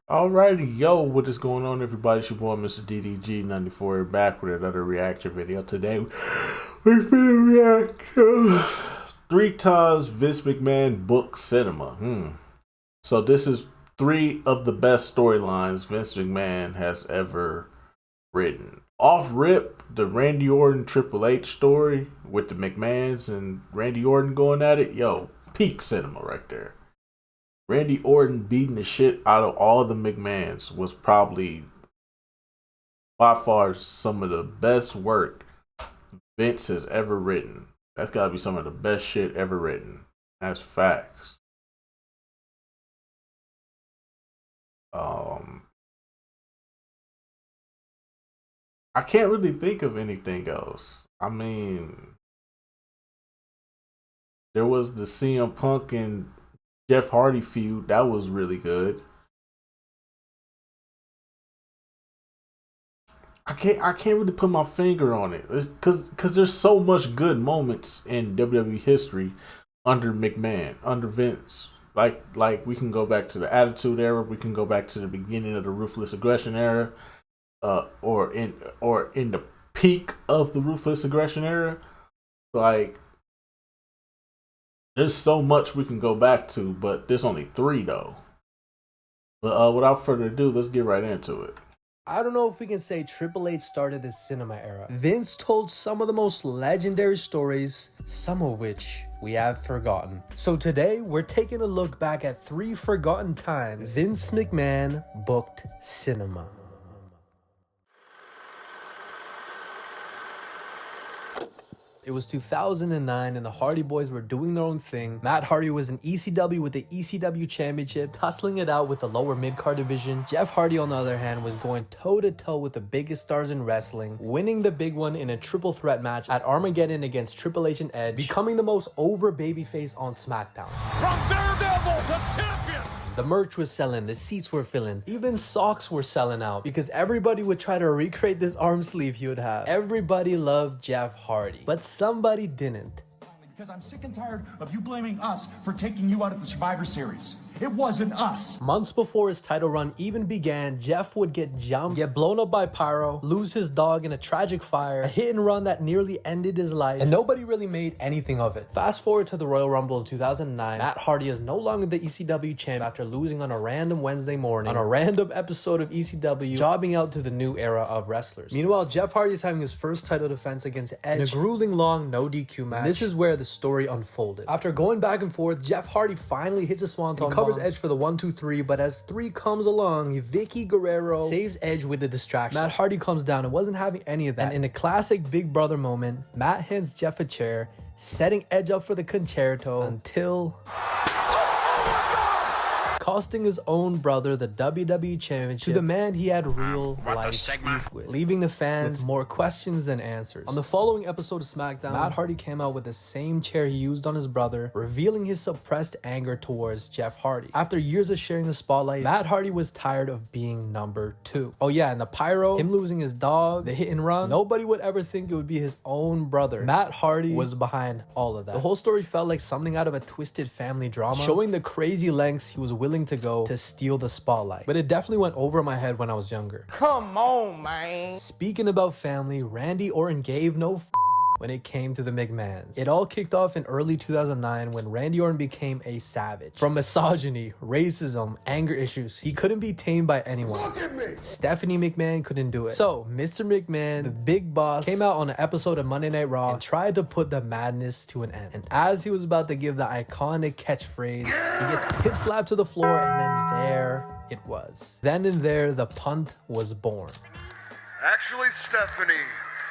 Alrighty, yo, what is going on, everybody? It's your boy, Mr. DDG94, back with another reaction video. Today, we're gonna react to 3 times Vince McMahon book cinema. So this is 3 of the best storylines Vince McMahon has ever written. Off rip, the Randy Orton Triple H story with the McMahons and Randy Orton going at it, yo, peak cinema right there. Randy Orton beating the shit out of all the McMahons was probably by far some of the best work Vince has ever written. That's gotta be some of the best shit ever written. That's facts. I can't really think of anything else. I mean, there was the CM Punk and Jeff Hardy feud. That was really good. I can't really put my finger on it because there's so much good moments in WWE history under McMahon, under Vince. Like we can go back to the Attitude Era, we can go back to the beginning of the Ruthless Aggression Era, or in the peak of the Ruthless Aggression Era. Like there's so much we can go back to, but there's only 3 though. But without further ado, let's get right into it. I don't know if we can say Triple H started the cinema era. Vince told some of the most legendary stories, some of which we have forgotten. So today, we're taking a look back at 3 forgotten times Vince McMahon booked cinema. It was 2009 and the Hardy Boys were doing their own thing. Matt Hardy was in ECW with the ECW Championship, tussling it out with the lower mid-card division. Jeff Hardy, on the other hand, was going toe-to-toe with the biggest stars in wrestling, winning the big one in a triple threat match at Armageddon against Triple H and Edge, becoming the most over babyface on SmackDown. From Daredevil to champion! The merch was selling, the seats were filling, even socks were selling out because everybody would try to recreate this arm sleeve he would have. Everybody loved Jeff Hardy, but somebody didn't. Because I'm sick and tired of you blaming us for taking you out of the Survivor Series. It wasn't us. Months before his title run even began, Jeff would get jumped, get blown up by pyro, lose his dog in a tragic fire, a hit and run that nearly ended his life, and nobody really made anything of it. Fast forward to the Royal Rumble in 2009, Matt Hardy is no longer the ECW champ after losing on a random Wednesday morning on a random episode of ECW, jobbing out to the new era of wrestlers. Meanwhile, Jeff Hardy is having his first title defense against Edge in a grueling long no DQ match. This is where the story unfolded. After going back and forth, Jeff Hardy finally hits a swanton bomb, covers Edge for the 1-2-3, but as 3 comes along, Vicky Guerrero saves Edge with the distraction. Matt Hardy comes down and wasn't having any of that. And in a classic Big Brother moment, Matt hands Jeff a chair, setting Edge up for the concerto until costing his own brother the WWE Championship to the man he had real life beef with, leaving the fans with more questions than answers. On the following episode of SmackDown, Matt Hardy came out with the same chair he used on his brother, revealing his suppressed anger towards Jeff Hardy. After years of sharing the spotlight, Matt Hardy was tired of being number 2. Oh yeah, and the pyro, him losing his dog, the hit and run, nobody would ever think it would be his own brother. Matt Hardy was behind all of that. The whole story felt like something out of a twisted family drama, showing the crazy lengths he was willing to go to steal the spotlight. But it definitely went over my head when I was younger. Come on, man. Speaking about family, Randy Orton gave no when it came to the McMahons. It all kicked off in early 2009 when Randy Orton became a savage. From misogyny, racism, anger issues, he couldn't be tamed by anyone. Look at me. Stephanie McMahon couldn't do it. So, Mr. McMahon, the big boss, came out on an episode of Monday Night Raw and tried to put the madness to an end. And as he was about to give the iconic catchphrase, he gets pip slapped to the floor, and then there it was. Then and there, the punt was born. Actually, Stephanie,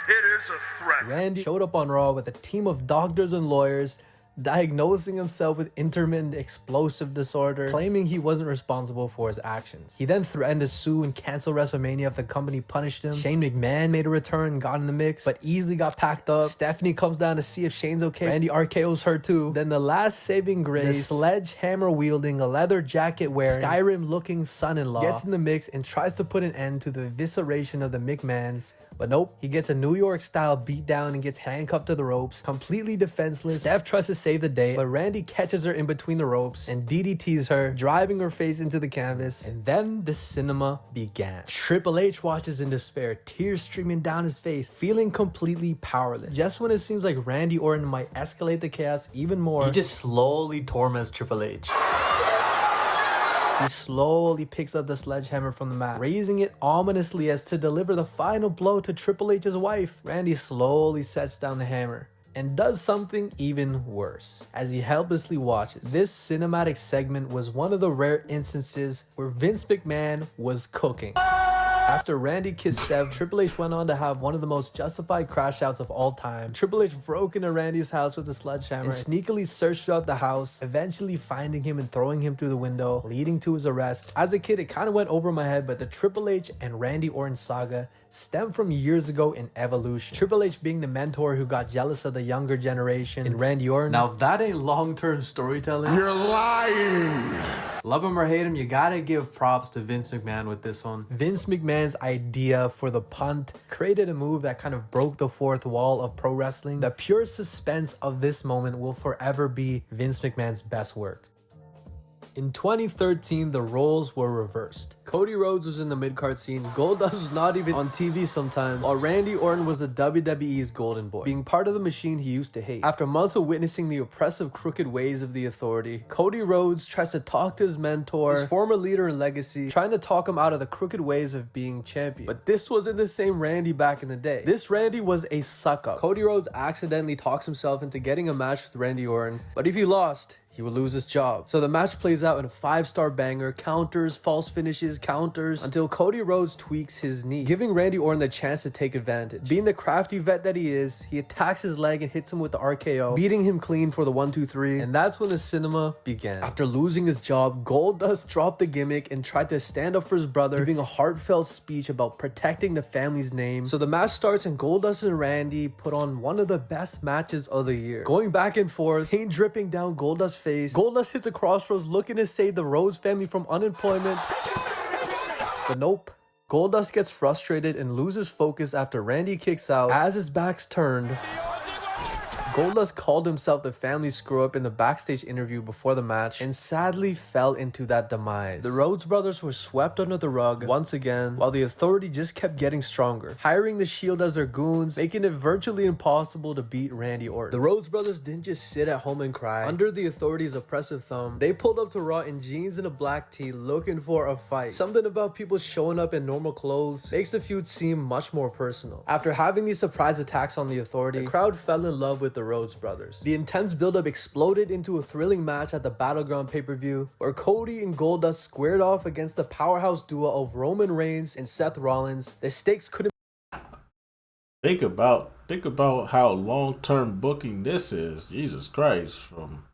it is a threat. Randy showed up on Raw with a team of doctors and lawyers, diagnosing himself with intermittent explosive disorder, claiming he wasn't responsible for his actions. He then threatened to sue and cancel WrestleMania if the company punished him. Shane McMahon made a return and got in the mix, but easily got packed up. Stephanie comes down to see if Shane's okay. Randy RKO's her too. Then the last saving grace, the sledgehammer wielding, a leather jacket wearing, Skyrim looking son-in-law gets in the mix and tries to put an end to the evisceration of the McMahons. But nope, he gets a New York style beatdown and gets handcuffed to the ropes, completely defenseless. Steph tries to save the day, but Randy catches her in between the ropes and DDTs her, driving her face into the canvas. And then the cinema began. Triple H watches in despair, tears streaming down his face, feeling completely powerless. Just when it seems like Randy Orton might escalate the chaos even more, he just slowly torments Triple H. He slowly picks up the sledgehammer from the mat, raising it ominously as to deliver the final blow to Triple H's wife. Randy slowly sets down the hammer and does something even worse as he helplessly watches. This cinematic segment was one of the rare instances where Vince McMahon was cooking. After Randy kissed Steph, Triple H went on to have one of the most justified crash outs of all time. Triple H broke into Randy's house with a sledgehammer and sneakily searched out the house, eventually finding him and throwing him through the window, leading to his arrest. As a kid, it kind of went over my head, but the Triple H and Randy Orton saga stemmed from years ago in Evolution. Triple H being the mentor who got jealous of the younger generation in Randy Orton. Now, if that ain't long-term storytelling, You're lying! love him or hate him, you gotta give props to Vince McMahon with this one. Vince McMahon's idea for the punt created a move that kind of broke the fourth wall of pro wrestling. The pure suspense of this moment will forever be Vince McMahon's best work. In 2013, the roles were reversed. Cody Rhodes was in the mid-card scene, Goldust was not even on TV sometimes, while Randy Orton was the WWE's golden boy, being part of the machine he used to hate. After months of witnessing the oppressive, crooked ways of the Authority, Cody Rhodes tries to talk to his mentor, his former leader in Legacy, trying to talk him out of the crooked ways of being champion. But this wasn't the same Randy back in the day. This Randy was a suck-up. Cody Rhodes accidentally talks himself into getting a match with Randy Orton, but if he lost, he would lose his job. So the match plays out in a 5-star banger, counters, false finishes, counters, until Cody Rhodes tweaks his knee, giving Randy Orton the chance to take advantage. Being the crafty vet that he is, he attacks his leg and hits him with the RKO, beating him clean for the 1-2-3, and that's when the cinema began. After losing his job, Goldust dropped the gimmick and tried to stand up for his brother, giving a heartfelt speech about protecting the family's name. So the match starts and Goldust and Randy put on one of the best matches of the year. Going back and forth, paint dripping down Goldust's face, Goldust hits a crossroads looking to save the Rhodes family from unemployment. But nope. Goldust gets frustrated and loses focus after Randy kicks out. As his back's turned, Goldust called himself the family screw-up in the backstage interview before the match and sadly fell into that demise. The Rhodes brothers were swept under the rug once again, while the Authority just kept getting stronger, hiring the Shield as their goons, making it virtually impossible to beat Randy Orton. The Rhodes brothers didn't just sit at home and cry. Under the Authority's oppressive thumb, they pulled up to Raw in jeans and a black tee looking for a fight. Something about people showing up in normal clothes makes the feud seem much more personal. After having these surprise attacks on the Authority, the crowd fell in love with the Rhodes brothers. The intense buildup exploded into a thrilling match at the Battleground pay-per-view, where Cody and Goldust squared off against the powerhouse duo of Roman Reigns and Seth Rollins. The stakes couldn't. Think about how long-term booking this is. Jesus Christ, from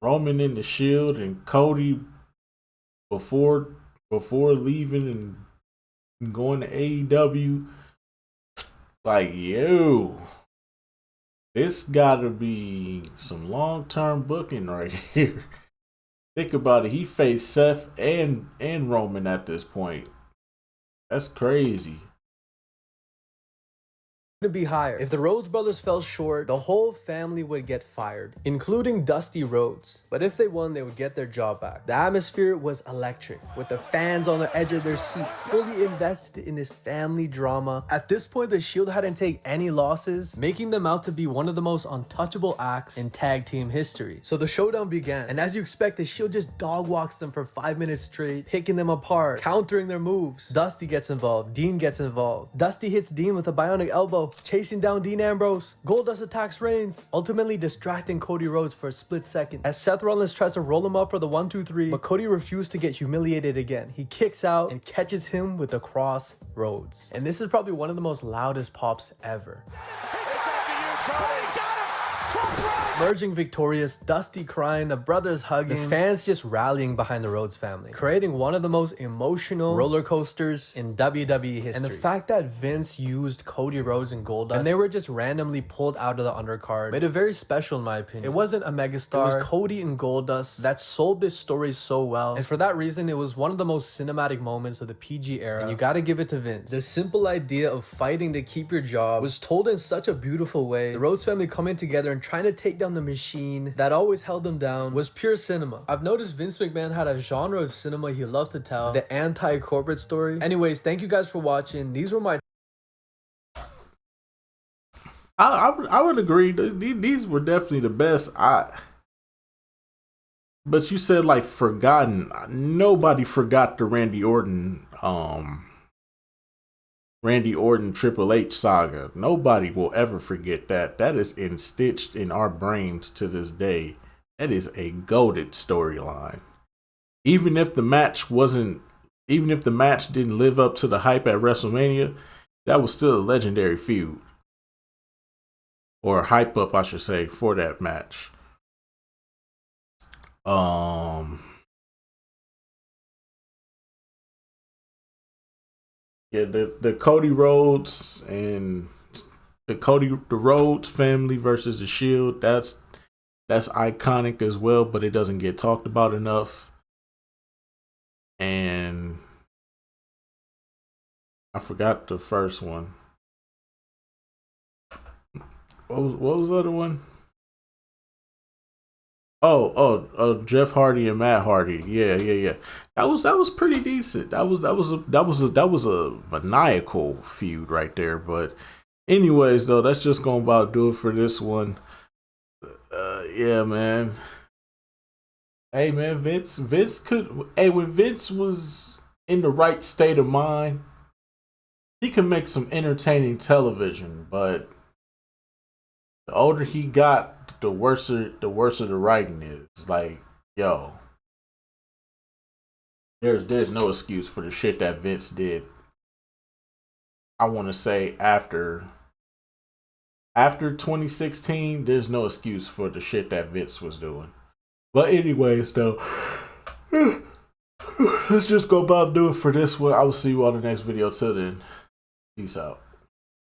Roman in the Shield and Cody before leaving and going to AEW. Like, yo, this gotta be some long-term booking right here. Think about it. He faced Seth and Roman at this point. That's crazy. Be higher. If the Rhodes brothers fell short, the whole family would get fired, including Dusty Rhodes. But if they won, they would get their job back. The atmosphere was electric, with the fans on the edge of their seat, fully invested in this family drama. At this point, the Shield hadn't taken any losses, making them out to be one of the most untouchable acts in tag team history. So the showdown began, and as you expect, the Shield just dog walks them for 5 minutes straight, picking them apart, countering their moves. Dusty gets involved, Dean gets involved. Dusty hits Dean with a bionic elbow, chasing down Dean Ambrose. Goldust attacks Reigns, ultimately distracting Cody Rhodes for a split second as Seth Rollins tries to roll him up for the 1-2-3, but Cody refused to get humiliated again. He kicks out and catches him with the cross Rhodes. And this is probably one of the most loudest pops ever. It's after you, Cody. Got him. Cross Rhodes. Emerging victorious, Dusty crying, the brothers hugging, the fans just rallying behind the Rhodes family, creating one of the most emotional roller coasters in WWE history. And the fact that Vince used Cody Rhodes and Goldust, and they were just randomly pulled out of the undercard, made it very special in my opinion. It wasn't a megastar, it was Cody and Goldust that sold this story so well, and for that reason, it was one of the most cinematic moments of the PG era, and you gotta give it to Vince. The simple idea of fighting to keep your job was told in such a beautiful way. The Rhodes family coming together and trying to take down the machine that always held them down was pure cinema. I've noticed Vince McMahon had a genre of cinema he loved to tell, the anti-corporate story. Anyways, thank you guys for watching. These were my I would agree. These were definitely the best. But you said like forgotten. Nobody forgot the Randy Orton Triple H saga. Nobody will ever forget that. That is stitched in our brains to this day. That is a goated storyline. Even if the match didn't live up to the hype at WrestleMania, that was still a legendary feud. Or hype up, I should say, for that match. Yeah, the Cody Rhodes and the Rhodes family versus the Shield, that's iconic as well, but it doesn't get talked about enough. And I forgot the first one. What was the other one? Oh, Jeff Hardy and Matt Hardy. Yeah. That was pretty decent. That was a maniacal feud right there. But anyways, though, that's just gonna about do it for this one. Yeah, man. Hey, man, Vince could. Hey, when Vince was in the right state of mind, he could make some entertaining television. But the older he got, the worse the writing is. Like, yo, there's no excuse for the shit that Vince did. I want to say after 2016, there's no excuse for the shit that Vince was doing. But anyways, though, let's just go about do it for this one. I will see you on the next video. Till then, peace out.